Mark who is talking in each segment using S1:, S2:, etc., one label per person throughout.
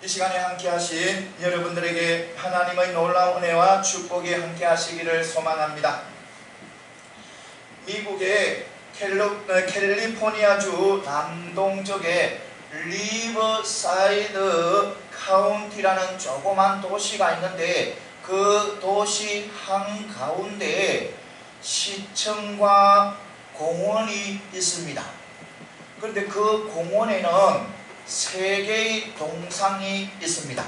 S1: 이 시간에 함께 하신 여러분들에게 하나님의 놀라운 은혜와 축복이 함께 하시기를 소망합니다. 미국의 캘리포니아주 남동쪽에 리버사이드 카운티라는 조그만 도시가 있는데, 그 도시 한가운데에 시청과 공원이 있습니다. 그런데 그 공원에는 3개의 동상이 있습니다.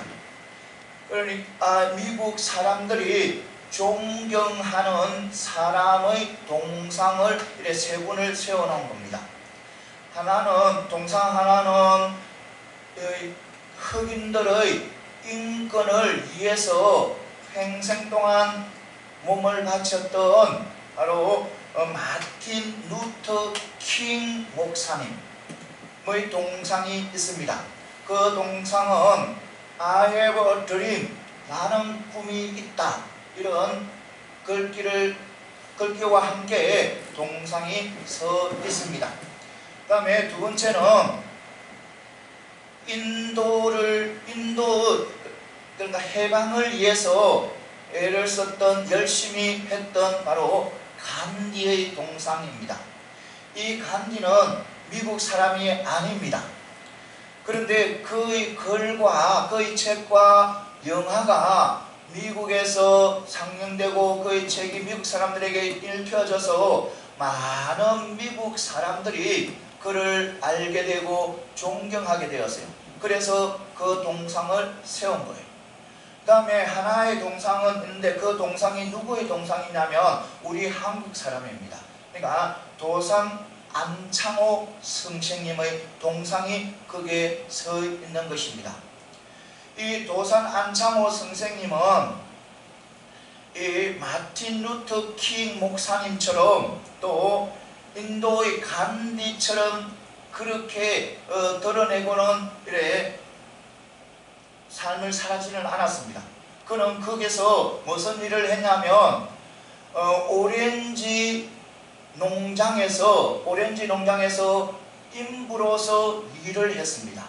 S1: 그러니까 미국 사람들이 존경하는 사람의 동상을 이렇게 3군을 세워놓은 겁니다. 동상 하나는 흑인들의 인권을 위해서 평생 동안 몸을 바쳤던 바로 마틴 루터 킹 목사님의 동상이 있습니다. 그 동상은 I have a dream, 나는 꿈이 있다, 이런 글귀와 함께 동상이 서 있습니다. 그 다음에 두 번째는 그러니까 해방을 위해서 애를 썼던, 열심히 했던 바로 간디의 동상입니다. 이 간디는 미국 사람이 아닙니다. 그런데 그의 글과 그의 책과 영화가 미국에서 상영되고 그의 책이 미국 사람들에게 읽혀져서 많은 미국 사람들이 그를 알게 되고 존경하게 되었어요. 그래서 그 동상을 세운 거예요. 그 다음에 하나의 동상은 있는데, 그 동상이 누구의 동상이냐면 우리 한국 사람입니다. 그러니까 도산 안창호 선생님의 동상이 거기에 서 있는 것입니다. 이 도산 안창호 선생님은 이 마틴 루터 킹 목사님처럼 또 인도의 간디처럼 그렇게 드러내고는 이래 삶을 살지는 않았습니다. 그는 거기서 무슨 일을 했냐면 오렌지 농장에서 인부로서 일을 했습니다.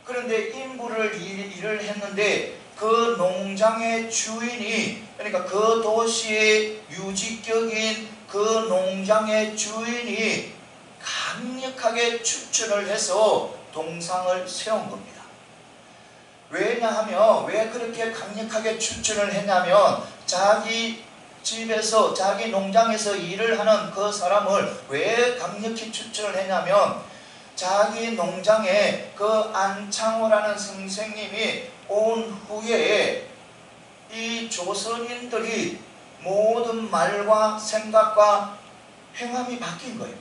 S1: 그런데 일을 했는데 그 농장의 주인이, 그러니까 그 도시의 유지격인 그 농장의 주인이 강력하게 추천을 해서 동상을 세운 겁니다. 왜냐하면, 왜 그렇게 강력하게 추천을 했냐면, 자기 집에서, 자기 농장에서 일을 하는 그 사람을 왜 강력히 추천을 했냐면, 자기 농장에 그 안창호라는 선생님이 온 후에 이 조선인들이 모든 말과 생각과 행함이 바뀐 거예요.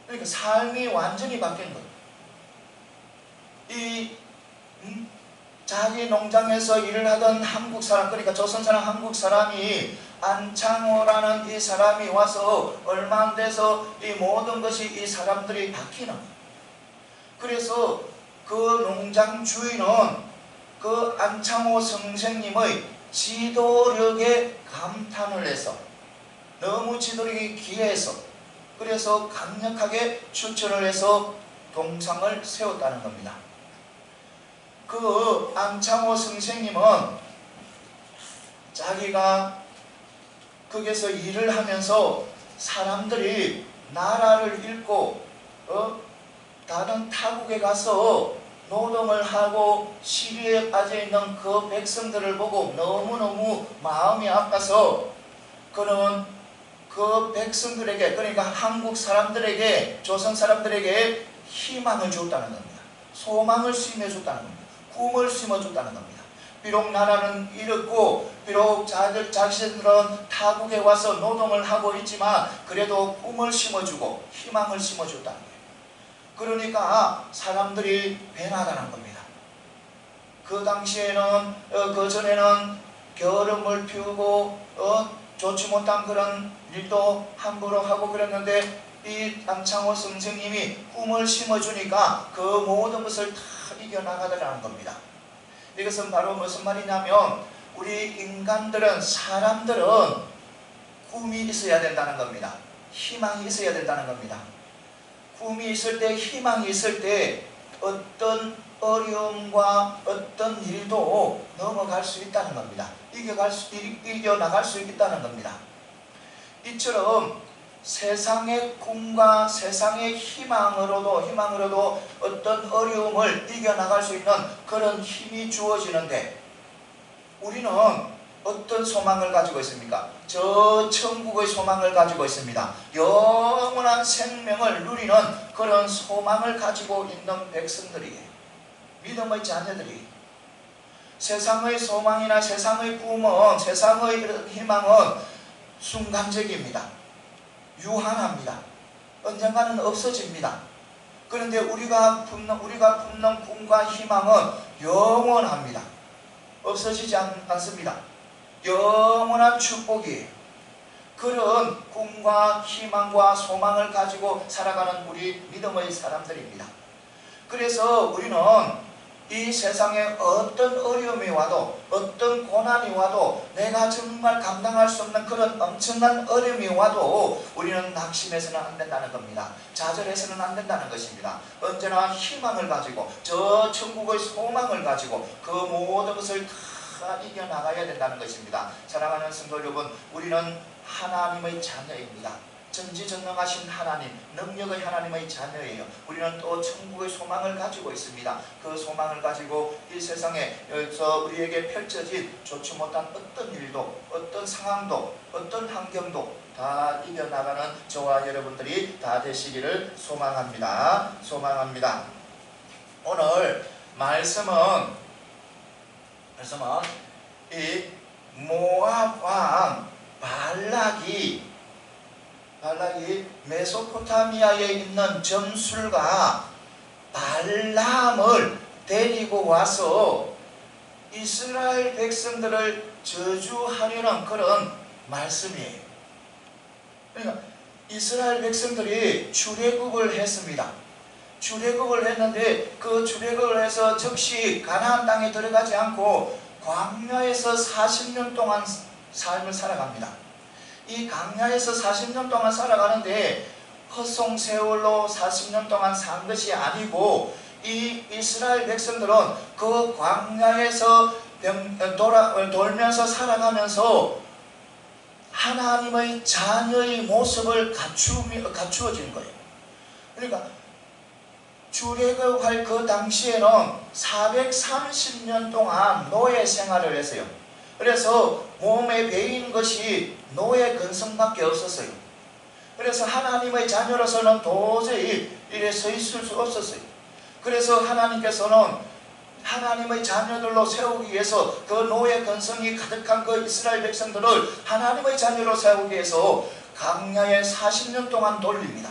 S1: 그러니까 삶이 완전히 바뀐 거예요. 자기 농장에서 일을 하던 한국 사람, 그러니까 조선 사람, 한국 사람이 안창호라는 이 사람이 와서 얼마 안 돼서 이 모든 것이 이 사람들이 바뀌는 거예요. 그래서 그 농장 주인은 그 안창호 선생님의 지도력에 감탄을 해서, 너무 지도력이 귀해서, 그래서 강력하게 추천을 해서 동상을 세웠다는 겁니다. 그 안창호 선생님은 자기가 거기서 일을 하면서 사람들이 나라를 잃고 다른 타국에 가서 노동을 하고 시리에 빠져있는 그 백성들을 보고 너무너무 마음이 아파서 그는 그 백성들에게, 그러니까 한국 사람들에게, 조선 사람들에게 희망을 줬다는 겁니다. 소망을 심어줬다는 겁니다. 꿈을 심어줬다는 겁니다. 비록 나라는 잃었고, 비록 자신들은 타국에 와서 노동을 하고 있지만 그래도 꿈을 심어주고 희망을 심어줬다는 거예요. 그러니까 사람들이 변하다는 겁니다. 그 당시에는 그 전에는 게으름을 피우고 좋지 못한 그런 일도 함부로 하고 그랬는데, 이 안창호 선생님이 꿈을 심어주니까 그 모든 것을 다 이겨나가더라는 겁니다. 이것은 바로 무슨 말이냐면, 우리 인간들은, 사람들은 꿈이 있어야 된다는 겁니다. 희망이 있어야 된다는 겁니다. 꿈이 있을 때, 희망이 있을 때 어떤 어려움과 어떤 일도 넘어갈 수 있다는 겁니다. 이겨나갈 수 있다는 겁니다. 이처럼 세상의 꿈과 세상의 희망으로도 어떤 어려움을 이겨나갈 수 있는 그런 힘이 주어지는데, 우리는 어떤 소망을 가지고 있습니까? 저 천국의 소망을 가지고 있습니다. 영원한 생명을 누리는 그런 소망을 가지고 있는 백성들이에요. 믿음의 자녀들이. 세상의 소망이나 세상의 꿈은, 세상의 희망은 순간적입니다. 유한합니다. 언젠가는 없어집니다. 그런데 우리가 품는 꿈과 희망은 영원합니다. 없어지지 않습니다. 영원한 축복이에요. 그런 꿈과 희망과 소망을 가지고 살아가는 우리 믿음의 사람들입니다. 그래서 우리는 이 세상에 어떤 어려움이 와도, 어떤 고난이 와도, 내가 정말 감당할 수 없는 그런 엄청난 어려움이 와도 우리는 낙심해서는 안 된다는 겁니다. 좌절해서는 안 된다는 것입니다. 언제나 희망을 가지고, 저 천국의 소망을 가지고 그 모든 것을 다 이겨나가야 된다는 것입니다. 사랑하는 성도 여러분, 우리는 하나님의 자녀입니다. 전지전능하신 하나님, 능력의 하나님의 자녀예요. 우리는 또 천국의 소망을 가지고 있습니다. 그 소망을 가지고 이 세상에서 우리에게 펼쳐진 좋지 못한 어떤 일도, 어떤 상황도, 어떤 환경도 다 이겨나가는 저와 여러분들이 다 되시기를 소망합니다. 오늘 말씀은 이 모압 왕 발락이 메소포타미아에 있는 점술가 발람을 데리고 와서 이스라엘 백성들을 저주하려는 그런 말씀이에요. 그러니까 이스라엘 백성들이 출애굽을 했습니다. 출애굽을 했는데 그 출애굽을 해서 즉시 가나안 땅에 들어가지 않고 광야에서 40년 동안 삶을 살아갑니다. 이 광야에서 40년 동안 살아가는데 헛송세월로 40년 동안 산 것이 아니고, 이 이스라엘 백성들은 그 광야에서 돌면서 살아가면서 하나님의 자녀의 모습을 갖추어진 거예요. 그러니까 출애굽할 그 당시에는 430년 동안 노예 생활을 했어요. 그래서 몸에 배인 것이 노예 근성밖에 없었어요. 그래서 하나님의 자녀로서는 도저히 이래 서 있을 수 없었어요. 그래서 하나님께서는 하나님의 자녀들로 세우기 위해서 그 노예 근성이 가득한 그 이스라엘 백성들을 하나님의 자녀로 세우기 위해서 광야에 40년 동안 돌립니다.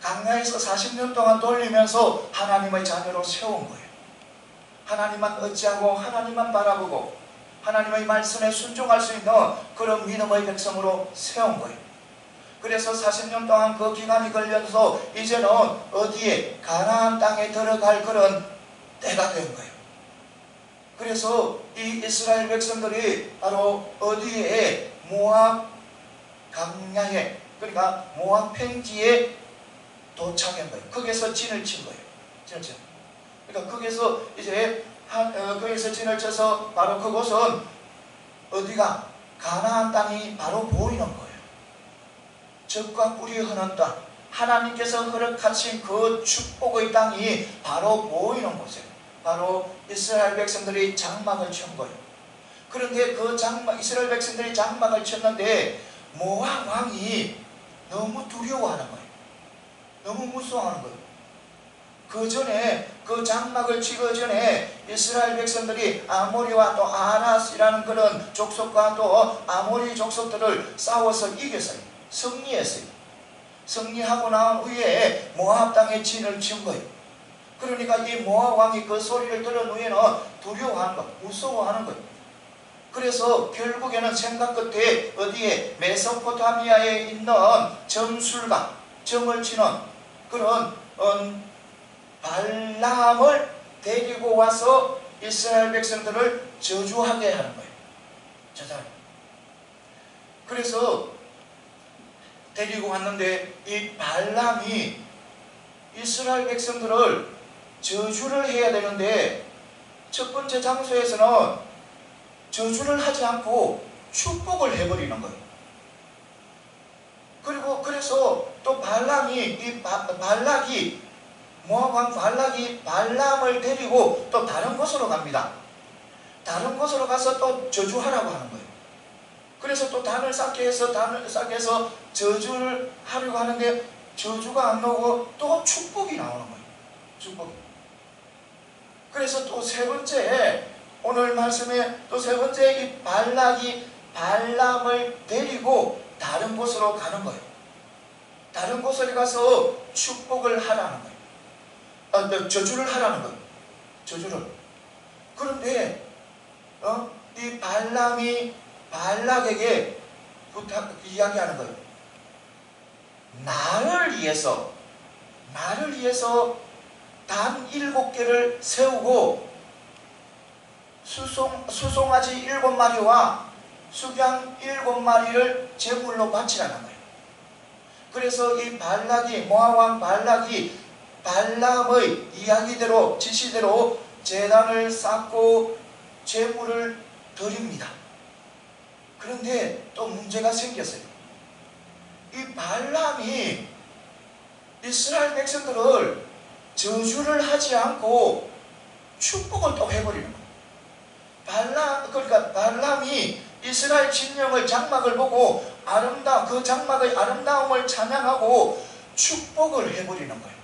S1: 광야에서 40년 동안 돌리면서 하나님의 자녀로 세운 거예요. 하나님만 의지하고 하나님만 바라보고 하나님의 말씀에 순종할 수 있는 그런 믿음의 백성으로 세운 거예요. 그래서 40년 동안 그 기간이 걸려서 이제는 어디에 가나안 땅에 들어갈 그런 때가 된 거예요. 그래서 이 이스라엘 백성들이 바로 어디에 모압 강야에, 그러니까 모압 평지에 도착한 거예요. 거기서 진을 친 거예요. 그러니까 거기서 이제 거기서 진을 쳐서 바로 그곳은 어디가 가나안 땅이 바로 보이는 거예요. 적과 꿀이 흐르는 땅, 하나님께서 허락하신 그 축복의 땅이 바로 보이는 곳이에요. 바로 이스라엘 백성들이 장막을 친 거예요. 그런데 그 이스라엘 백성들이 장막을 쳤는데 모압 왕이 너무 두려워하는 거예요. 너무 무서워하는 거예요. 그 전에 그 장막을 치기 전에 이스라엘 백성들이 아모리와 또 아낫이라는 그런 족속과 또 아모리 족속들을 싸워서 이겼어요. 승리했어요. 승리하고 난 후에 모압 땅에 진을 친 거예요. 그러니까 이 모압 왕이 그 소리를 들은 후에는 두려워하는 거, 무서워하는 거예요. 그래서 결국에는 생각 끝에 어디에 메소포타미아에 있는 점술가, 점을 치는 그런 발람을 데리고 와서 이스라엘 백성들을 저주하게 하는 거예요. 그래서 데리고 왔는데 이 발람이 이스라엘 백성들을 저주를 해야 되는데 첫 번째 장소에서는 저주를 하지 않고 축복을 해버리는 거예요. 그리고 그래서 또 발락이 모압 왕 발락이 발람을 데리고 또 다른 곳으로 갑니다. 다른 곳으로 가서 또 저주하라고 하는 거예요. 그래서 또 단을 쌓게 해서 저주를 하려고 하는데 저주가 안 나오고 또 축복이 나오는 거예요. 축복이. 그래서 또 세 번째, 오늘 말씀에 또 세 번째, 이 발락이 발람을 데리고 다른 곳으로 가는 거예요. 다른 곳에 가서 축복을 하라는 거예요. 저주를 하라는 거예요. 저주를. 그런데 이 발람이 발락에게 이야기하는 거예요. 나를 위해서 단 7개를 세우고 수송아지 7마리와 수양 7마리를 제물로 바치라는 거예요. 그래서 이 발락이, 모압 왕 발락이 발람의 이야기대로, 지시대로 제단을 쌓고 제물을 드립니다. 그런데 또 문제가 생겼어요. 이 발람이 이스라엘 백성들을 저주를 하지 않고 축복을 또 해버리는 거예요. 그러니까 발람이 이스라엘 진영의 장막을 보고 그 장막의 아름다움을 찬양하고 축복을 해버리는 거예요.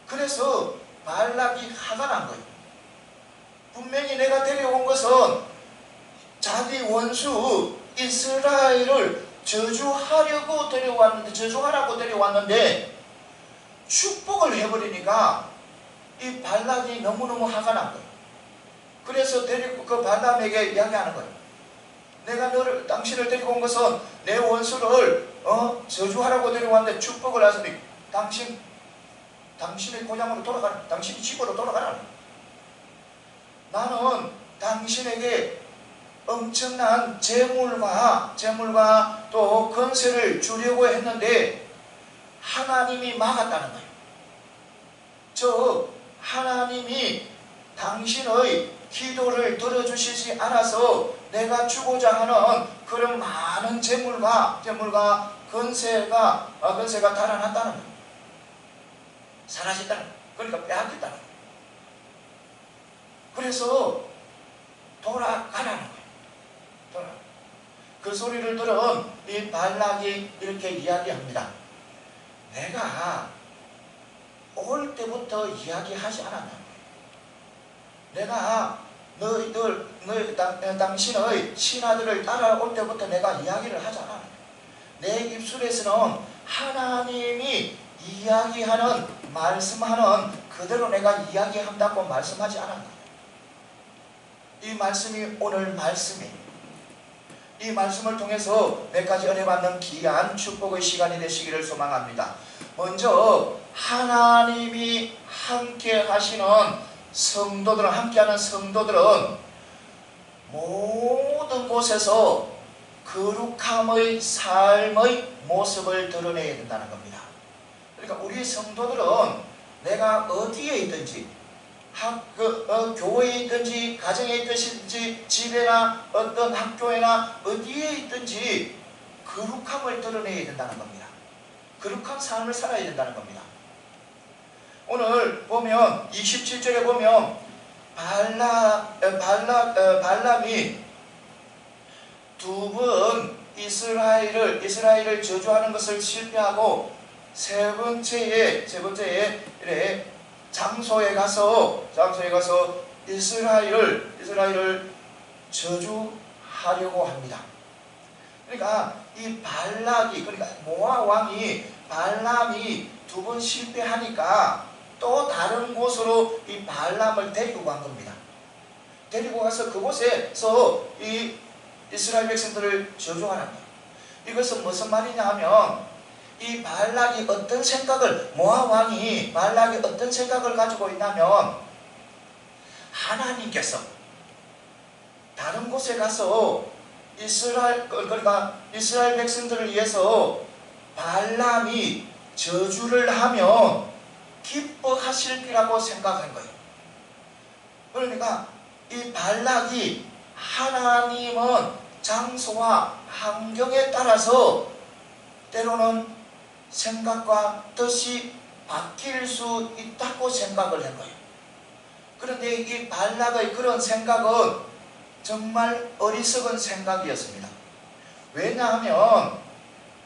S1: 그래서 발락이 화가 난 거예요. 분명히 내가 데려온 것은 자기 원수 이스라엘을 저주하라고 데려왔는데 축복을 해버리니까 이 발락이 너무너무 화가 난 거예요. 그래서 그 발람에게 이야기하는 거예요. 내가 당신을 데리고 온 것은 내 원수를 저주하라고 데려왔는데 축복을 하시니 당신의 고향으로 돌아가라. 당신의 집으로 돌아가라. 나는 당신에게 엄청난 재물과 또 건세를 주려고 했는데 하나님이 막았다는 거예요. 하나님이 당신의 기도를 들어주시지 않아서 내가 주고자 하는 그런 많은 재물과 건세가 달아났다는 거예요. 사라졌다는 거예요. 그러니까 빼앗겼다는 거예요. 그래서 돌아가라는 거예요. 그 소리를 들은 이 발락이 이렇게 이야기합니다. 내가 올 때부터 이야기하지 않았나? 내가 당신의 신하들을 따라올 때부터 내가 이야기를 하잖아. 내 입술에서는 하나님이 이야기하는, 말씀하는 그대로 내가 이야기한다고 말씀하지 않았나? 이 말씀이 오늘 말씀이에요. 이 말씀을 통해서 몇 가지 은혜 받는 귀한 축복의 시간이 되시기를 소망합니다. 먼저 하나님이 함께 하시는 함께하는 성도들은 모든 곳에서 거룩함의 삶의 모습을 드러내야 된다는 겁니다. 그러니까 우리 성도들은 내가 어디에 있든지, 교회에 있든지, 가정에 있든지, 집에나 어떤 학교에나 어디에 있든지 거룩함을 드러내야 된다는 겁니다. 거룩한 삶을 살아야 된다는 겁니다. 오늘 보면 27절에 보면 발람이 두 번 이스라엘을 저주하는 것을 실패하고 세 번째에 장소에 가서 이스라엘을 저주하려고 합니다. 그러니까 이 그러니까 모압 왕이 발람이 두 번 실패하니까 또 다른 곳으로 이 발람을 데리고 간 겁니다. 데리고 가서 그곳에서 이 이스라엘 백성들을 저주하는 거예요. 이것은 무슨 말이냐 하면 이 발락이 모압 왕이 발락이 어떤 생각을 가지고 있냐면 하나님께서 다른 곳에 가서 이스라엘 백성들을 위해서 발람이 저주를 하면 기뻐하실기라고 생각한 거예요. 그러니까 이 발락이 하나님은 장소와 환경에 따라서 때로는 생각과 뜻이 바뀔 수 있다고 생각을 한 거예요. 그런데 이 발락의 그런 생각은 정말 어리석은 생각이었습니다. 왜냐하면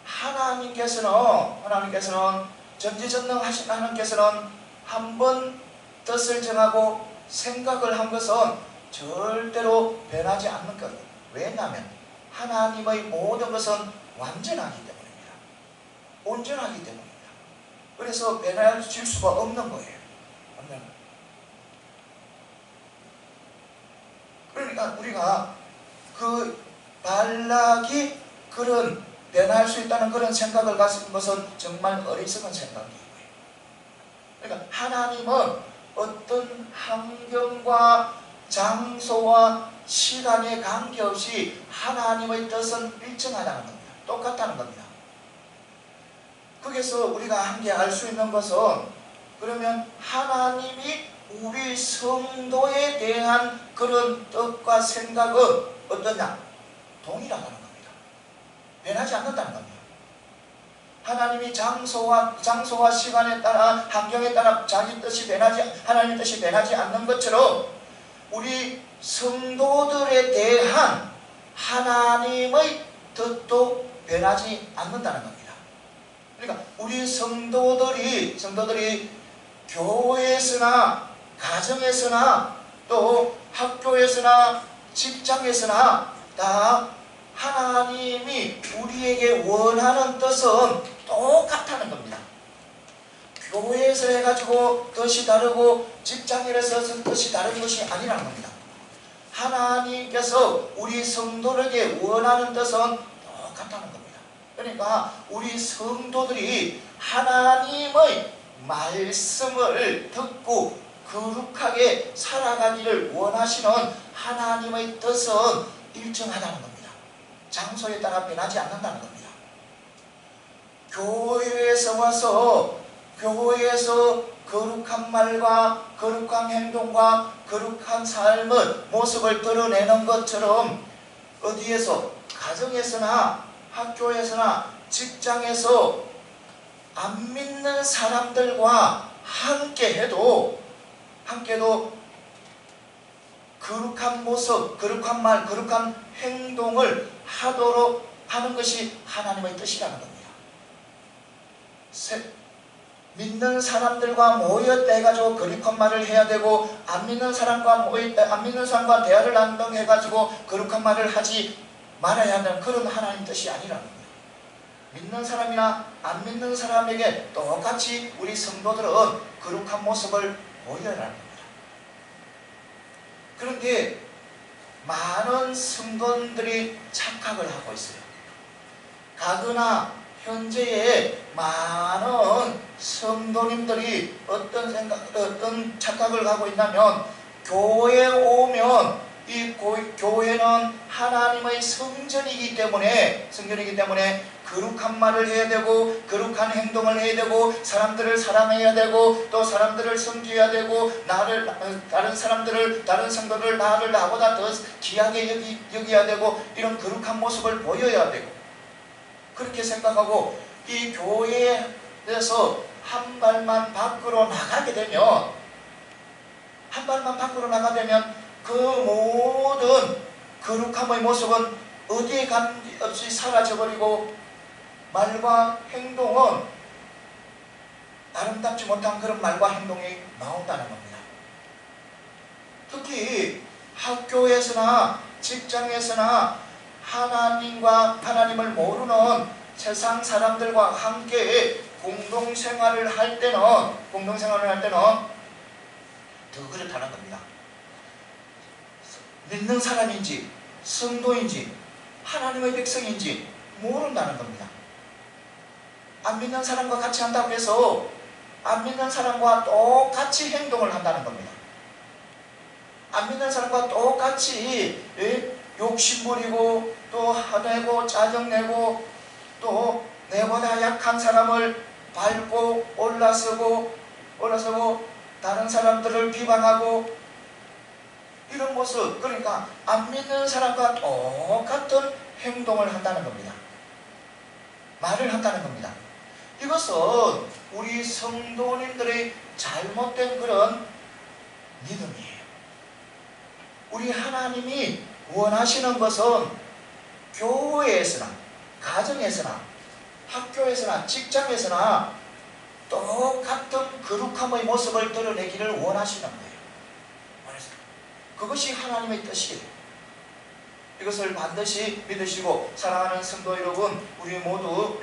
S1: 하나님께서는 전지전능하신 하나님께서는 한 번 뜻을 정하고 생각을 한 것은 절대로 변하지 않는 거예요. 왜냐하면 하나님의 모든 것은 완전하기 때문입니다. 온전하기 때문입니다. 그래서 변화질 수가 없는 거예요. 그러니까 우리가 그 발락이 그런 변할 수 있다는 그런 생각을 가진 것은 정말 어리석은 생각이에요. 그러니까 하나님은 어떤 환경과 장소와 시간에 관계없이 하나님의 뜻은 일정하다는 겁니다. 똑같다는 겁니다. 거기서 우리가 함께 알 수 있는 것은 그러면 하나님이 우리 성도에 대한 그런 뜻과 생각은 어떠냐? 동일하다는 겁니다. 변하지 않는다는 겁니다. 하나님이 장소와 시간에 따라 환경에 따라 자기 뜻이 하나님의 뜻이 변하지 않는 것처럼 우리 성도들에 대한 하나님의 뜻도 변하지 않는다는 겁니다. 그러니까 우리 성도들이 교회에서나 가정에서나 또 학교에서나 직장에서나 다 하나님이 우리에게 원하는 뜻은 똑같다는 겁니다. 교회에서 해가지고 뜻이 다르고 직장에서 뜻이 다른 것이 아니라는 겁니다. 하나님께서 우리 성도에게 원하는 뜻은 똑같다는 겁니다. 그러니까 우리 성도들이 하나님의 말씀을 듣고 거룩하게 살아가기를 원하시는 하나님의 뜻은 일정하다는 겁니다. 장소에 따라 변하지 않는다는 겁니다. 교회에서 와서 교회에서 거룩한 말과 거룩한 행동과 거룩한 삶의 모습을 드러내는 것처럼 어디에서 가정에서나 학교에서나 직장에서 안 믿는 사람들과 함께도 거룩한 모습, 거룩한 말, 거룩한 행동을 하도록 하는 것이 하나님의 뜻이라는 겁니다. 믿는 사람들과 모였다 해가지고 거룩한 말을 해야 되고 안 믿는 사람과 대화를 나눈다고 해가지고 거룩한 말을 하지 말아야 한다는 그런 하나님 뜻이 아니라는 거예요. 믿는 사람이나 안 믿는 사람에게 똑같이 우리 성도들은 거룩한 모습을 보여야 하는 겁니다. 그런데 많은 성도들이 착각을 하고 있어요. 가거나 현재에 많은 성도님들이 어떤 착각을 하고 있냐면 교회에 오면 이 교회는 하나님의 성전이기 때문에 거룩한 말을 해야 되고 거룩한 행동을 해야 되고 사람들을 사랑해야 되고 또 사람들을 섬겨야 되고 다른 성도를 나를 나보다 더 귀하게 여겨야 되고 이런 거룩한 모습을 보여야 되고 그렇게 생각하고 이 교회에서 한 발만 밖으로 나가게 되면 그 모든 거룩함의 모습은 어디에 관계없이 사라져버리고 말과 행동은 아름답지 못한 그런 말과 행동이 나온다는 겁니다. 특히 학교에서나 직장에서나 하나님을 모르는 세상 사람들과 함께 공동생활을 할 때는 더 그렇다는 겁니다. 믿는 사람인지 성도인지 하나님의 백성인지 모른다는 겁니다. 안 믿는 사람과 같이 한다고 해서 안 믿는 사람과 똑같이 행동을 한다는 겁니다. 안 믿는 사람과 똑같이 욕심부리고 또 화내고 짜증내고 또 내보다 약한 사람을 밟고 올라서고 올라서고 다른 사람들을 비방하고 이런 모습, 그러니까 안 믿는 사람과 똑같은 행동을 한다는 겁니다. 말을 한다는 겁니다. 이것은 우리 성도님들의 잘못된 그런 믿음이에요. 우리 하나님이 원하시는 것은 교회에서나 가정에서나 학교에서나 직장에서나 똑같은 거룩함의 모습을 드러내기를 원하시는 거예요. 그것이 하나님의 뜻이에요. 이것을 반드시 믿으시고 사랑하는 성도 여러분, 우리 모두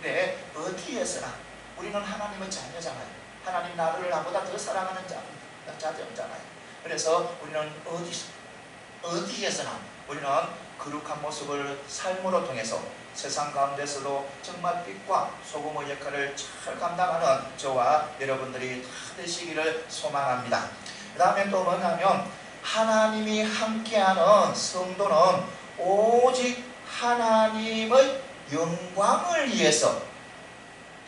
S1: 네, 어디에서나 우리는 하나님의 자녀잖아요. 하나님 나를 나보다 더 사랑하는 자녀잖아요. 그래서 우리는 어디에서나 우리는 거룩한 모습을 삶으로 통해서 세상 가운데서도 정말 빛과 소금의 역할을 잘 감당하는 저와 여러분들이 다 되시기를 소망합니다. 그 다음에 또 뭐냐면 하나님이 함께하는 성도는 오직 하나님의 영광을 위해서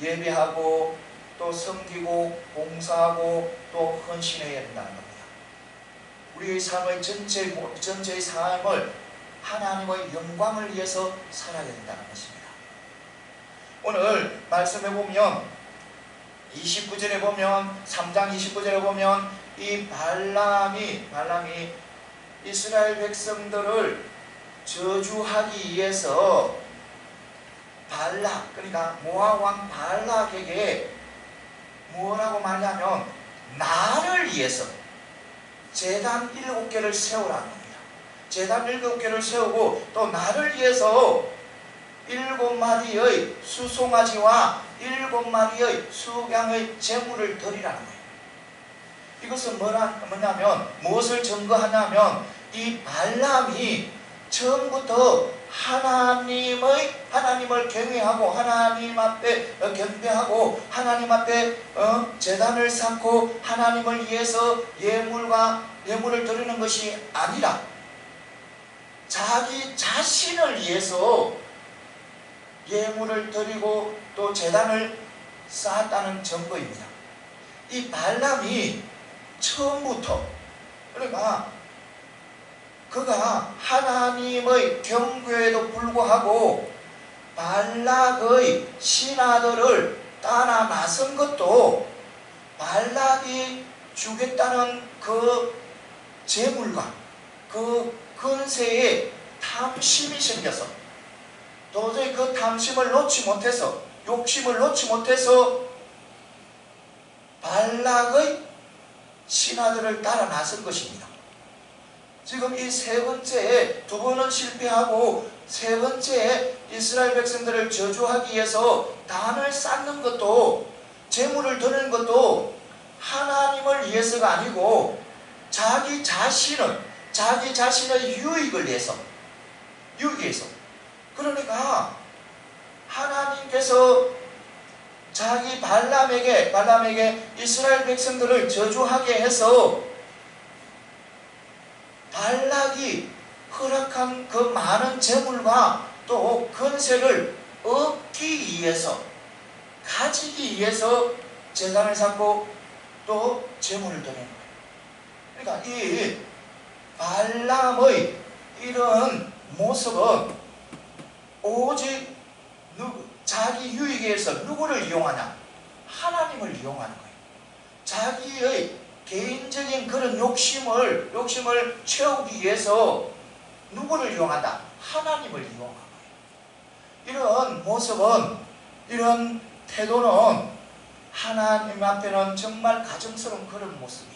S1: 예배하고 또 섬기고 봉사하고 또 헌신해야 된다는 겁니다. 우리의 삶의 전체의 삶을 하나님의 영광을 위해서 살아야 된다는 것입니다. 오늘 말씀해 보면 29절에 보면 3장 29절에 보면 이 발람이 이스라엘 백성들을 저주하기 위해서 그러니까 모압 왕 발락에게 뭐라고 말하냐면 나를 위해서 제단 7개를 세우라는 겁니다. 제단 7개를 세우고 또 나를 위해서 7마리의 수송아지와 7마리의 수양의 제물을 드리라는 거예요. 이것은 뭐냐면 무엇을 증거하냐면 이 발람이 처음부터 하나님을 경외하고 하나님 앞에 경배하고 하나님 앞에 제단을 쌓고 하나님을 위해서 예물을 드리는 것이 아니라 자기 자신을 위해서 예물을 드리고 또 제단을 쌓았다는 증거입니다. 이 발람이 처음부터 그러니까 그가 하나님의 경고에도 불구하고 발락의 신하들을 따라 나선 것도 발락이 주겠다는 그 재물과 그 권세에 탐심이 생겨서 도저히 그 탐심을 놓지 못해서 욕심을 놓지 못해서 발락의 신하들을 따라 나선 것입니다. 지금 이 세 번째, 두 번은 실패하고 세 번째 이스라엘 백성들을 저주하기 위해서 단을 쌓는 것도 제물을 드리는 것도 하나님을 위해서가 아니고 자기 자신의 유익을 위해서 그러니까 하나님께서 자기 발람에게 이스라엘 백성들을 저주하게 해서 발락이 허락한 그 많은 재물과 또 권세를 얻기 위해서 가지기 위해서 제단을 쌓고 또 재물을 드리는 거예요. 그러니까 이 발람의 이런 모습은 오직 자기 유익에 의해서 누구를 이용하냐? 하나님을 이용하는 거예요. 자기의 개인적인 그런 욕심을 채우기 위해서 누구를 이용한다? 하나님을 이용한 거예요. 이런 모습은, 이런 태도는 하나님 앞에는 정말 가증스러운 그런 모습이에요.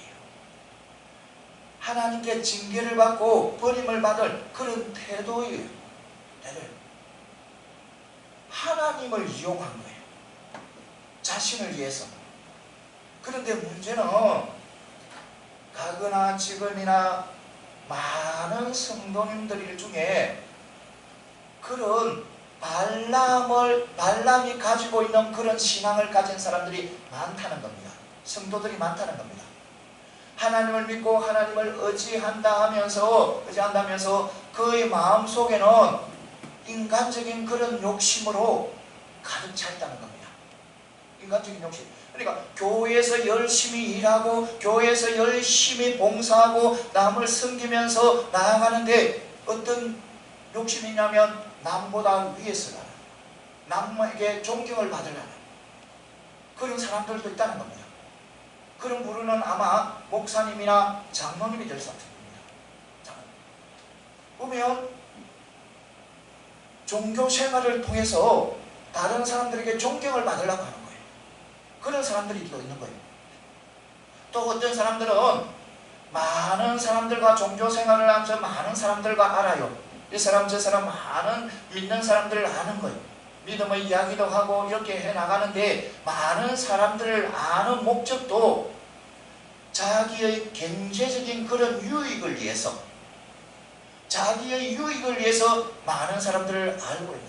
S1: 하나님께 징계를 받고 버림을 받을 그런 태도예요. 하나님을 이용한 거예요. 자신을 위해서. 그런데 문제는 가거나 지금이나 많은 성도님들 중에 그런 발람이 가지고 있는 그런 신앙을 가진 사람들이 많다는 겁니다. 성도들이 많다는 겁니다. 하나님을 믿고 하나님을 의지한다면서 그의 마음속에는 인간적인 그런 욕심으로 가득 차 있다는 겁니다. 인간적인 욕심. 그러니까 교회에서 열심히 일하고 교회에서 열심히 봉사하고 남을 섬기면서 나아가는데 어떤 욕심이 있냐면 남보다 위에서 가라, 남에게 존경을 받으려는 그런 사람들도 있다는 겁니다. 그런 부류는 아마 목사님이나 장로님이 될 수 없습니다. 보면 종교 생활을 통해서 다른 사람들에게 존경을 받으려고 하는 거예요. 그런 사람들이 또 있는 거예요. 또 어떤 사람들은 많은 사람들과 종교 생활을 하면서 많은 사람들과 알아요. 이 사람 저 사람 많은 믿는 사람들을 아는 거예요. 믿음의 이야기도 하고 이렇게 해나가는데 많은 사람들을 아는 목적도 자기의 경제적인 그런 유익을 위해서, 자기의 유익을 위해서 많은 사람들을 알고 있는 거예요.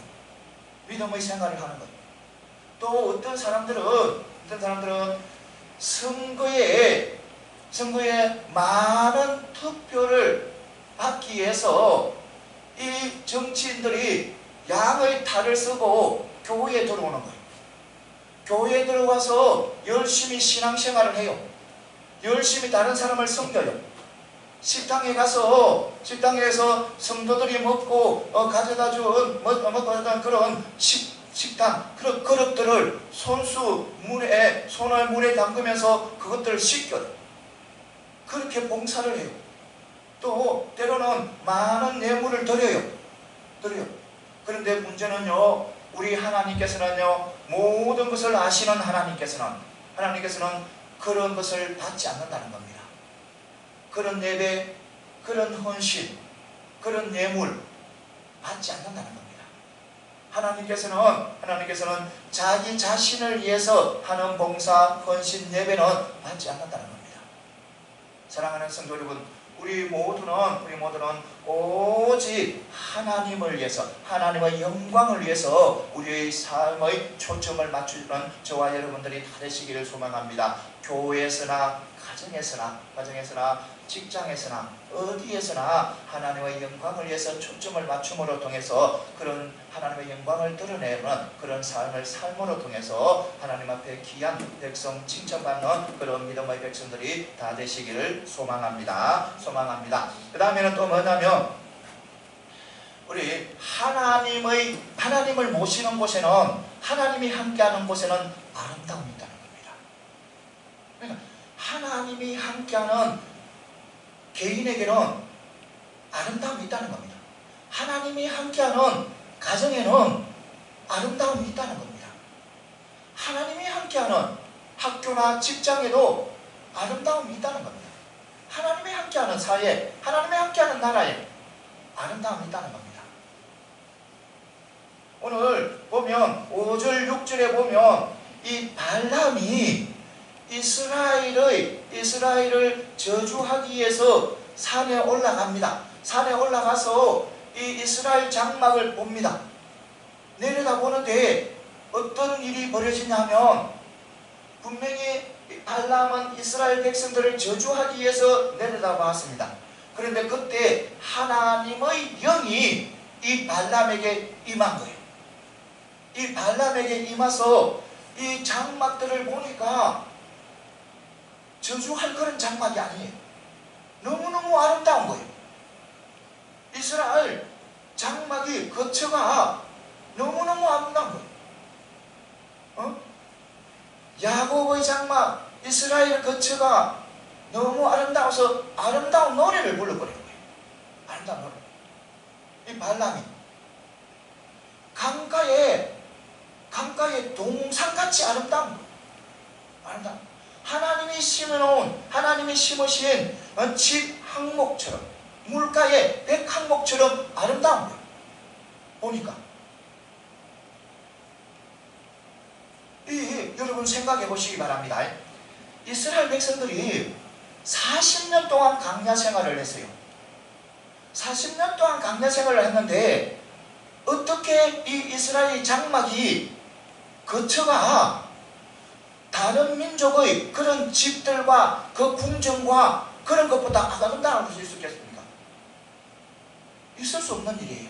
S1: 믿음의 생활을 하는 거예요. 또 어떤 사람들은 선거에 많은 투표를 받기 위해서 이 정치인들이 양의 탈을 쓰고 교회에 들어오는 거예요. 교회에 들어와서 열심히 신앙생활을 해요. 열심히 다른 사람을 섬겨요. 식당에 가서 성도들이 먹고 가져다 준 먹고 하던 그런 식당 그런 그릇들을 손을 물에 담그면서 그것들을 씻겨요. 그렇게 봉사를 해요. 또 때로는 많은 뇌물을 드려요. 그런데 문제는요, 우리 하나님께서는요, 모든 것을 아시는 하나님께서는 그런 것을 받지 않는다는 겁니다. 그런 예배, 그런 헌신, 그런 뇌물 받지 않는다는 겁니다. 하나님께서는 자기 자신을 위해서 하는 봉사, 헌신, 예배는 받지 않는다는 겁니다. 사랑하는 성도 여러분, 우리 모두는 오직 하나님을 위해서, 하나님의 영광을 위해서 우리의 삶의 초점을 맞추는 저와 여러분들이 다 되시기를 소망합니다. 교회에서나 가정에서나 직장에서나 어디에서나 하나님의 영광을 위해서 초점을 맞춤으로 통해서 그런 하나님의 영광을 드러내는 그런 삶으로 통해서 하나님 앞에 귀한 백성 칭찬받는 그런 믿음의 백성들이 다 되시기를 소망합니다. 그 다음에는 또 뭐냐면 우리 하나님을 모시는 곳에는, 하나님이 함께하는 곳에는 아름다움이 있다는 겁니다. 그러니까 하나님이 함께하는 개인에게는 아름다움이 있다는 겁니다. 하나님이 함께하는 가정에는 아름다움이 있다는 겁니다. 하나님이 함께하는 학교나 직장에도 아름다움이 있다는 겁니다. 하나님이 함께하는 사회, 하나님이 함께하는 나라에 아름다움이 있다는 겁니다. 오늘 보면 5절 6절에 보면 이 발람이 이스라엘을 저주하기 위해서 산에 올라갑니다. 산에 올라가서 이 이스라엘 장막을 봅니다. 내려다보는데 어떤 일이 벌어지냐면 분명히 발람은 이스라엘 백성들을 저주하기 위해서 내려다봤습니다. 그런데 그때 하나님의 영이 이 발람에게 임한 거예요. 이 발람에게 임해서 이 장막들을 보니까 저주할 그런 장막이 아니에요. 너무너무 아름다운 거예요. 이스라엘 장막이 거처가 너무너무 아름다운 거예요. 야곱의 장막, 이스라엘 거처가 너무 아름다워서 아름다운 노래를 불러버린 거예요. 아름다운 노래. 이 발람이 강가에 동산같이 아름다운 거예요. 아름다운. 하나님이 심으신 집 항목처럼, 물가에 백 항목처럼 아름다운 거예요. 보니까 여러분 생각해 보시기 바랍니다. 이스라엘 백성들이 40년 동안 광야 생활을 했어요. 40년 동안 광야 생활을 했는데 어떻게 이 이스라엘 장막이 거처가 다른 민족의 그런 집들과 그 궁정과 그런 것보다 아름다울 수 있겠습니까? 있을 수 없는 일이에요.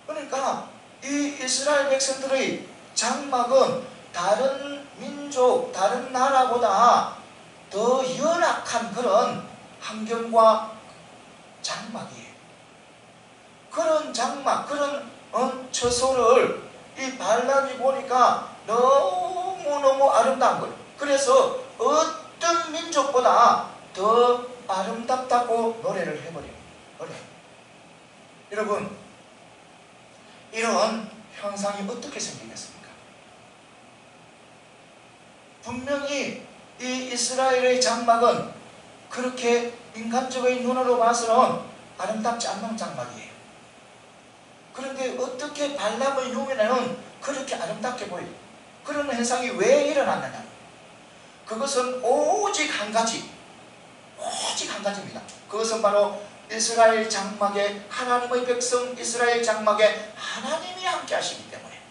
S1: 그러니까 이 이스라엘 백성들의 장막은 다른 민족, 다른 나라보다 더 열악한 그런 환경과 장막이에요. 그런 장막, 그런 처소를 이 발람이 보니까 너무너무 아름다운 거예요. 그래서 어떤 민족보다 더 아름답다고 노래를 해버려요. 여러분, 이런 현상이 어떻게 생기겠습니까? 분명히 이 이스라엘의 장막은 그렇게 인간적인 눈으로 봐서는 아름답지 않는 장막이에요. 그런데 어떻게 발람의 눈에는 그렇게 아름답게 보여요? 그런 현상이 왜 일어났느냐? 그것은 오직 한 가지입니다. 그것은 바로 이스라엘 장막에, 하나님의 백성 이스라엘 장막에 하나님이 함께 하시기 때문에,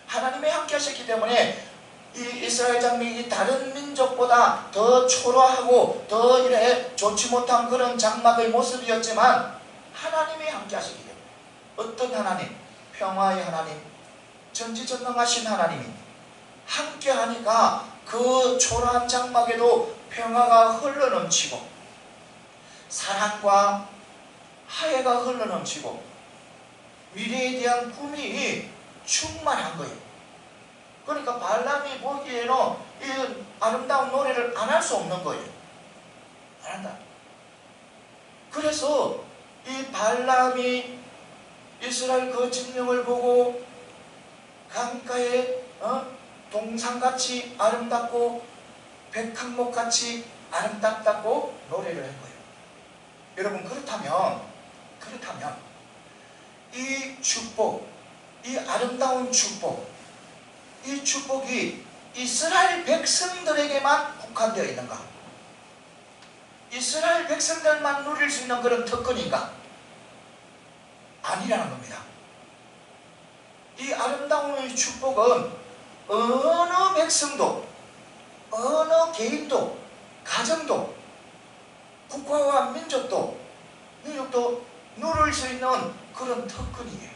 S1: 하나님이 함께 하셨기 때문에 이 이스라엘 장막이 다른 민족보다 더 초라하고 더 이래 좋지 못한 그런 장막의 모습이었지만 하나님이 함께 하시기 때문에, 어떤 하나님? 평화의 하나님, 전지전능하신 하나님이 함께 하니까 그 초라한 장막에도 평화가 흘러넘치고 사랑과 화해가 흘러넘치고 미래에 대한 꿈이 충만한 거예요. 그러니까 발람이 보기에는 이 아름다운 노래를 안 할 수 없는 거예요. 안 한다. 그래서 이 발람이 이스라엘 그 진명을 보고 강가에 동산같이 아름답고 백항목같이 아름답다고 노래를 한 거예요. 여러분, 그렇다면 이 축복, 이 아름다운 축복, 이 축복이 이스라엘 백성들에게만 국한되어 있는가? 이스라엘 백성들만 누릴 수 있는 그런 특권인가? 아니라는 겁니다. 이 아름다운 축복은 어느 백성도, 어느 개인도, 가정도, 국가와 민족도 누릴 수 있는 그런 특권이에요.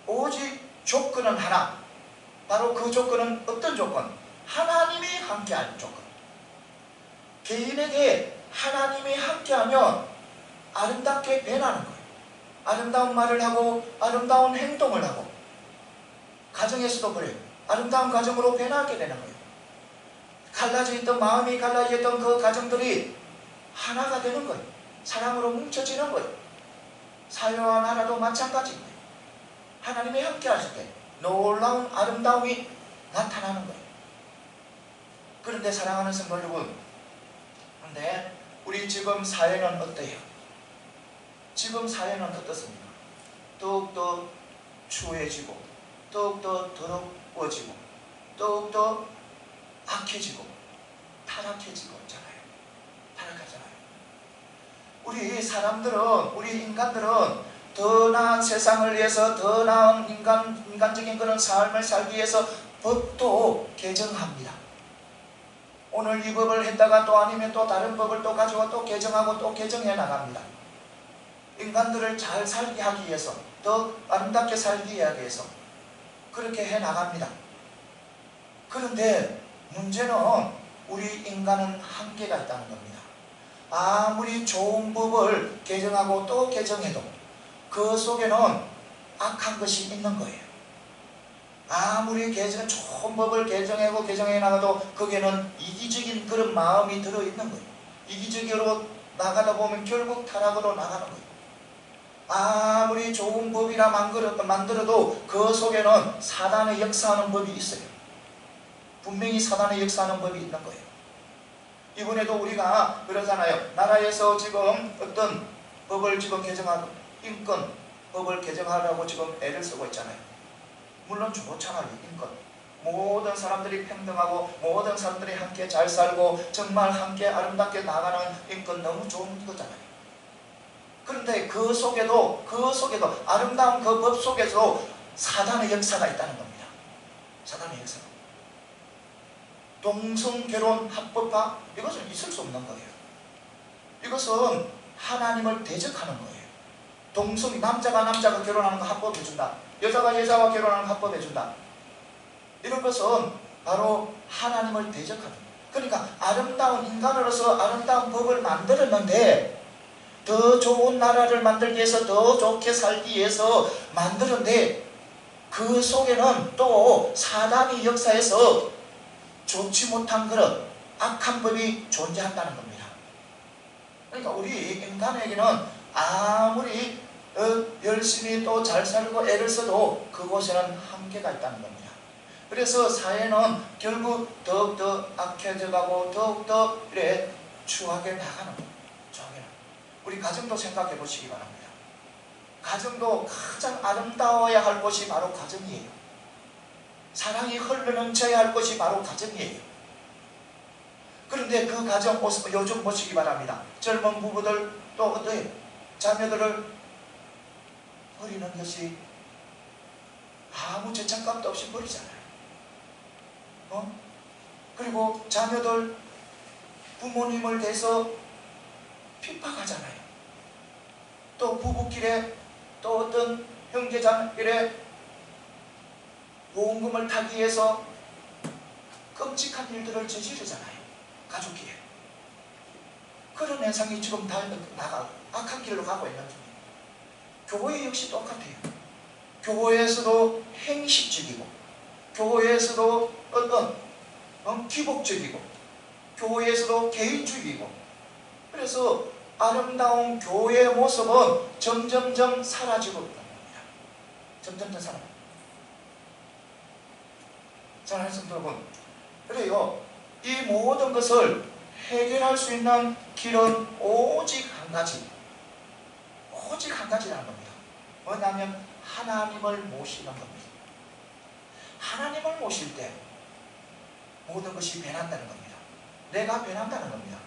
S1: 오직 조건은 하나. 바로 그 조건은 어떤 조건? 하나님이 함께하는 조건. 개인에게 하나님이 함께하면 아름답게 변하는 거예요. 아름다운 말을 하고 아름다운 행동을 하고, 가정에서도 그래요. 아름다운 가정으로 변하게 되는 거예요. 갈라져 있던, 마음이 갈라져 있던 그 가정들이 하나가 되는 거예요. 사랑으로 뭉쳐지는 거예요. 사회와 나라도 마찬가지예요. 하나님이 함께 하실 때 놀라운 아름다움이 나타나는 거예요. 그런데 사랑하는 성도 여러분, 그런데 우리 지금 사회는 어때요? 지금 사회는 어떻습니까? 더욱더 추해지고, 더욱더 더러워지고, 더욱더 악해지고, 타락해지고 있잖아요. 타락하잖아요. 우리 사람들은, 우리 인간들은 더 나은 세상을 위해서, 더 나은 인간적인 그런 삶을 살기 위해서 법도 개정합니다. 오늘 이 법을 했다가 또 아니면 또 다른 법을 또 가지고 또 개정하고 또 개정해 나갑니다. 인간들을 잘 살게 하기 위해서, 더 아름답게 살게 하기 위해서 그렇게 해 나갑니다. 그런데 문제는 우리 인간은 한계가 있다는 겁니다. 아무리 좋은 법을 개정하고 또 개정해도 그 속에는 악한 것이 있는 거예요. 아무리 좋은 법을 개정하고 개정해 나가도 거기에는 이기적인 그런 마음이 들어있는 거예요. 이기적으로 나가다 보면 결국 타락으로 나가는 거예요. 아무리 좋은 법이라 만들어도 그 속에는 사단의 역사하는 법이 있어요. 분명히 사단의 역사하는 법이 있는 거예요. 이번에도 우리가 그러잖아요. 나라에서 지금 어떤 법을 지금 개정하고, 인권 법을 개정하려고 지금 애를 쓰고 있잖아요. 물론 좋잖아요. 인권. 모든 사람들이 평등하고 모든 사람들이 함께 잘 살고 정말 함께 아름답게 나가는 인권 너무 좋은 거잖아요. 그런데 그 속에도 아름다운 그 법 속에서도 사단의 역사가 있다는 겁니다. 사단의 역사가. 동성결혼 합법화, 이것은 있을 수 없는 거예요. 이것은 하나님을 대적하는 거예요. 남자가 결혼하는 거 합법해준다. 여자가 여자와 결혼하는 거 합법해준다. 이런 것은 바로 하나님을 대적하는, 그러니까 아름다운 인간으로서 아름다운 법을 만들었는데, 더 좋은 나라를 만들기 위해서, 더 좋게 살기 위해서 만들었는데, 그 속에는 또 사단이 역사에서 좋지 못한 그런 악한 법이 존재한다는 겁니다. 그러니까 우리 인간에게는 아무리 열심히 또 잘 살고 애를 써도 그곳에는 한계가 있다는 겁니다. 그래서 사회는 결국 더욱더 악해져 가고 더욱더 이래 추하게 나가는 겁니다. 우리 가정도 생각해 보시기 바랍니다. 가정도 가장 아름다워야 할 곳이 바로 가정이에요. 사랑이 흘러넘쳐야 할 곳이 바로 가정이에요. 그런데 그 가정 요즘 보시기 바랍니다. 젊은 부부들 또 어때요? 자녀들을 버리는 것이 아무 죄책감도 없이 버리잖아요. 그리고 자녀들 부모님을 대해서 핍박하잖아요. 또 부부끼리 또 어떤 형제자매끼리 보험금을 타기 위해서 끔찍한 일들을 저지르잖아요. 가족끼리. 그런 현상이 지금 다 악한 길로 가고 있는 중이에요. 교회 역시 똑같아요. 교회에서도 행식적이고, 교회에서도 어떤 기복적이고, 교회에서도 개인주의고, 그래서 아름다운 교회의 모습은 점점점 사라지고 있는 겁니다. 점점점 사라집니다. 사랑하는 성도 여러분, 그래요. 이 모든 것을 해결할 수 있는 길은 오직 한 가지, 오직 한 가지라는 겁니다. 뭐냐면 하나님을 모시는 겁니다. 하나님을 모실 때 모든 것이 변한다는 겁니다. 내가 변한다는 겁니다.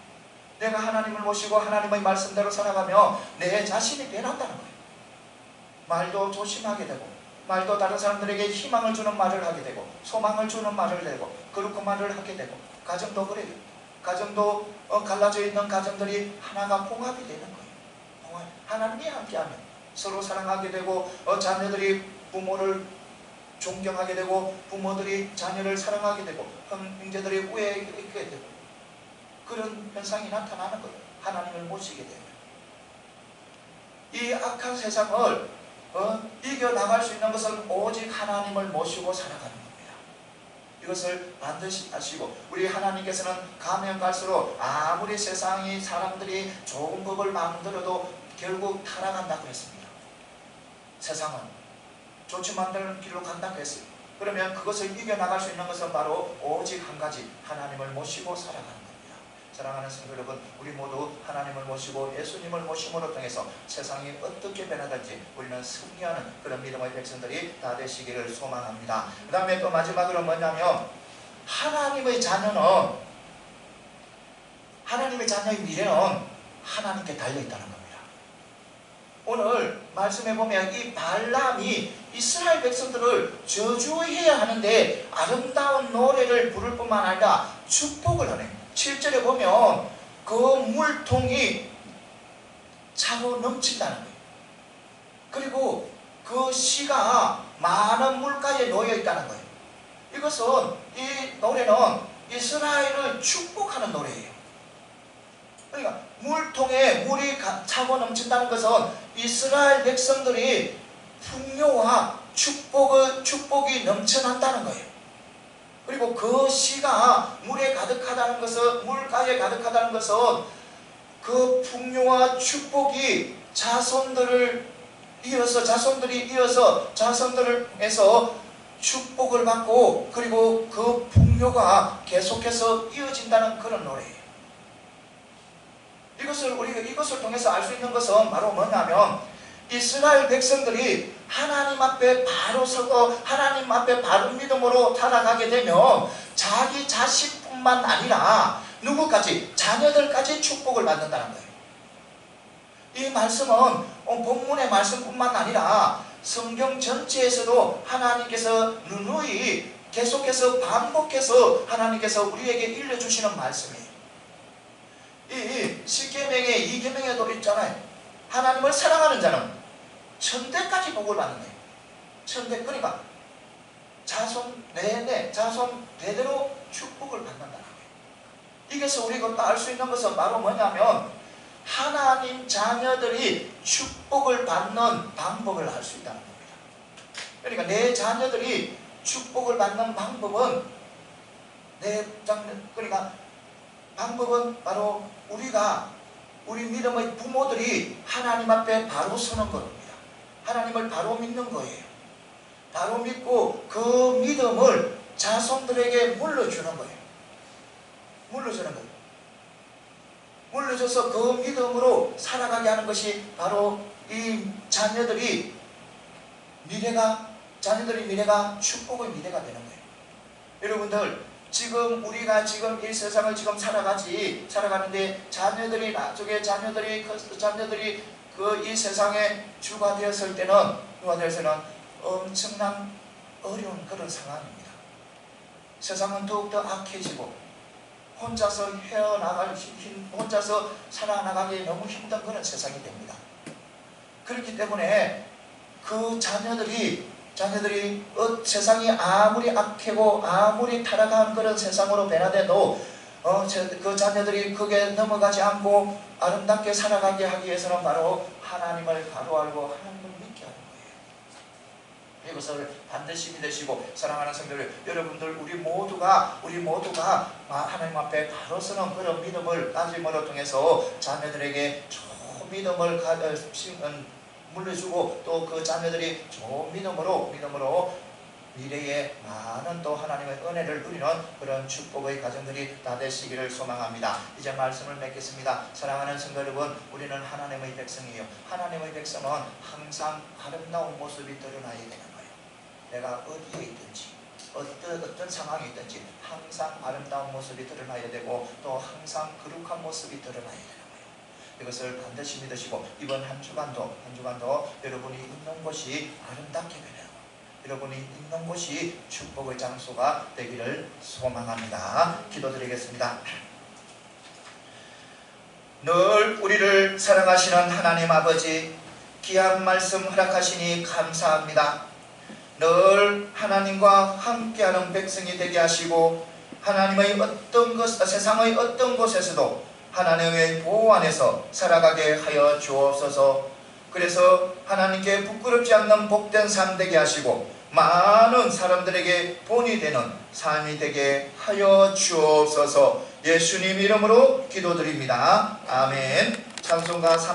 S1: 내가 하나님을 모시고 하나님의 말씀대로 살아가며 내 자신이 변한다는 거예요. 말도 조심하게 되고, 말도 다른 사람들에게 희망을 주는 말을 하게 되고, 소망을 주는 말을 내고, 그렇게 말을 하게 되고, 가정도 그래요. 가정도 갈라져 있는 가정들이 하나가 봉합이 되는 거예요. 하나님이 함께하면 서로 사랑하게 되고, 자녀들이 부모를 존경하게 되고, 부모들이 자녀를 사랑하게 되고, 형제들이 우애하게 되고, 그런 현상이 나타나는 거예요. 하나님을 모시게 되면. 이 악한 세상을 이겨나갈 수 있는 것은 오직 하나님을 모시고 살아가는 겁니다. 이것을 반드시 아시고, 우리 하나님께서는 가면 갈수록 아무리 세상이 사람들이 좋은 법을 만들어도 결국 타락한다고 했습니다. 세상은 좋지 만드는 길로 간다고 했어요. 그러면 그것을 이겨나갈 수 있는 것은 바로 오직 한 가지, 하나님을 모시고 살아가는 겁니다. 사랑하는 성도 여러분, 우리 모두 하나님을 모시고 예수님을 모심으로 통해서 세상이 어떻게 변하든지 우리는 승리하는 그런 믿음의 백성들이 다 되시기를 소망합니다. 그 다음에 또 마지막으로 뭐냐면, 하나님의 자녀의 미래는 하나님께 달려있다는 겁니다. 오늘 말씀해 보면 이 발람이 이스라엘 백성들을 저주해야 하는데 아름다운 노래를 부를 뿐만 아니라 축복을 하네요. 7절에 보면 그 물통이 차고 넘친다는 거예요. 그리고 그 씨가 많은 물가에 놓여 있다는 거예요. 이것은, 이 노래는 이스라엘을 축복하는 노래예요. 그러니까 물통에 물이 차고 넘친다는 것은 이스라엘 백성들이 풍요와 축복이 넘쳐난다는 거예요. 그리고 그 씨가 물에 가득하다는 것은, 물가에 가득하다는 것은 그 풍요와 축복이 자손들이 이어서 자손들을 해서 축복을 받고, 그리고 그 풍요가 계속해서 이어진다는 그런 노래예요. 우리가 이것을 통해서 알 수 있는 것은 바로 뭐냐면, 이스라엘 백성들이 하나님 앞에 바로 서고 하나님 앞에 바른 믿음으로 살아가게 되면 자기 자식뿐만 아니라 누구까지? 자녀들까지 축복을 받는다는 거예요. 이 말씀은 본문의 말씀뿐만 아니라 성경 전체에서도 하나님께서 누누이 계속해서 반복해서 하나님께서 우리에게 일러주시는 말씀이에요. 이 10계명에 2계명에도 있잖아요. 하나님을 사랑하는 자는 천대까지 복을 받는데, 그러니까 자손 내내 자손 대대로 축복을 받는다는 거예요. 이것을 우리가 알 수 있는 것은 바로 뭐냐면 하나님 자녀들이 축복을 받는 방법을 알 수 있다는 겁니다. 그러니까 내 자녀들이 축복을 받는 방법은 그러니까 방법은 바로 우리 믿음의 부모들이 하나님 앞에 바로 서는 겁니다. 하나님을 바로 믿는 거예요. 바로 믿고 그 믿음을 자손들에게 물려주는 거예요. 물려주는 거예요. 물려줘서 그 믿음으로 살아가게 하는 것이 바로 이 자녀들이 미래가 축복의 미래가 되는 거예요. 여러분들 지금 우리가 지금 이 세상을 지금 살아가는데 자녀들이 나중에 자녀들이 그 이 세상의 주가 되었을 때는 엄청난 어려운 그런 상황입니다. 세상은 더욱더 악해지고 혼자서 살아나가기 너무 힘든 그런 세상이 됩니다. 그렇기 때문에 그 자녀들이 세상이 아무리 악하고 아무리 타락한 그런 세상으로 변화돼도 그 자녀들이 거기에 넘어가지 않고 아름답게 살아가게 하기 위해서는 바로 하나님을 바로 알고 하나님을 믿게 하는 거예요. 이것을 반드시 믿으시고 사랑하는 성도들 여러분들 우리 모두가 하나님 앞에 바로 서는 그런 믿음을 가짐으로 통해서 자녀들에게 좋은 믿음을 물려주고 또 그 자녀들이 좋은 믿음으로 미래에 많은 또 하나님의 은혜를 누리는 그런 축복의 가정들이 다 되시기를 소망합니다. 이제 말씀을 맺겠습니다. 사랑하는 성도 여러분, 우리는 하나님의 백성이에요. 하나님의 백성은 항상 아름다운 모습이 드러나야 되는 거예요. 내가 어디에 있든지 어떤 상황이 있든지 항상 아름다운 모습이 드러나야 되고 또 항상 거룩한 모습이 드러나야 되는 거예요. 이것을 반드시 믿으시고 이번 한 주간도 여러분이 있는 곳이 아름답게 되는 여러분이 있는 곳이 축복의 장소가 되기를 소망합니다. 기도드리겠습니다. 늘 우리를 사랑하시는 하나님 아버지 귀한 말씀 허락하시니 감사합니다. 늘 하나님과 함께하는 백성이 되게 하시고 하나님의 세상의 어떤 곳에서도 하나님의 보호 안에서 살아가게 하여 주옵소서. 그래서 하나님께 부끄럽지 않는 복된 삶 되게 하시고 많은 사람들에게 본이 되는 삶이 되게 하여 주옵소서. 예수님 이름으로 기도드립니다. 아멘. 찬송가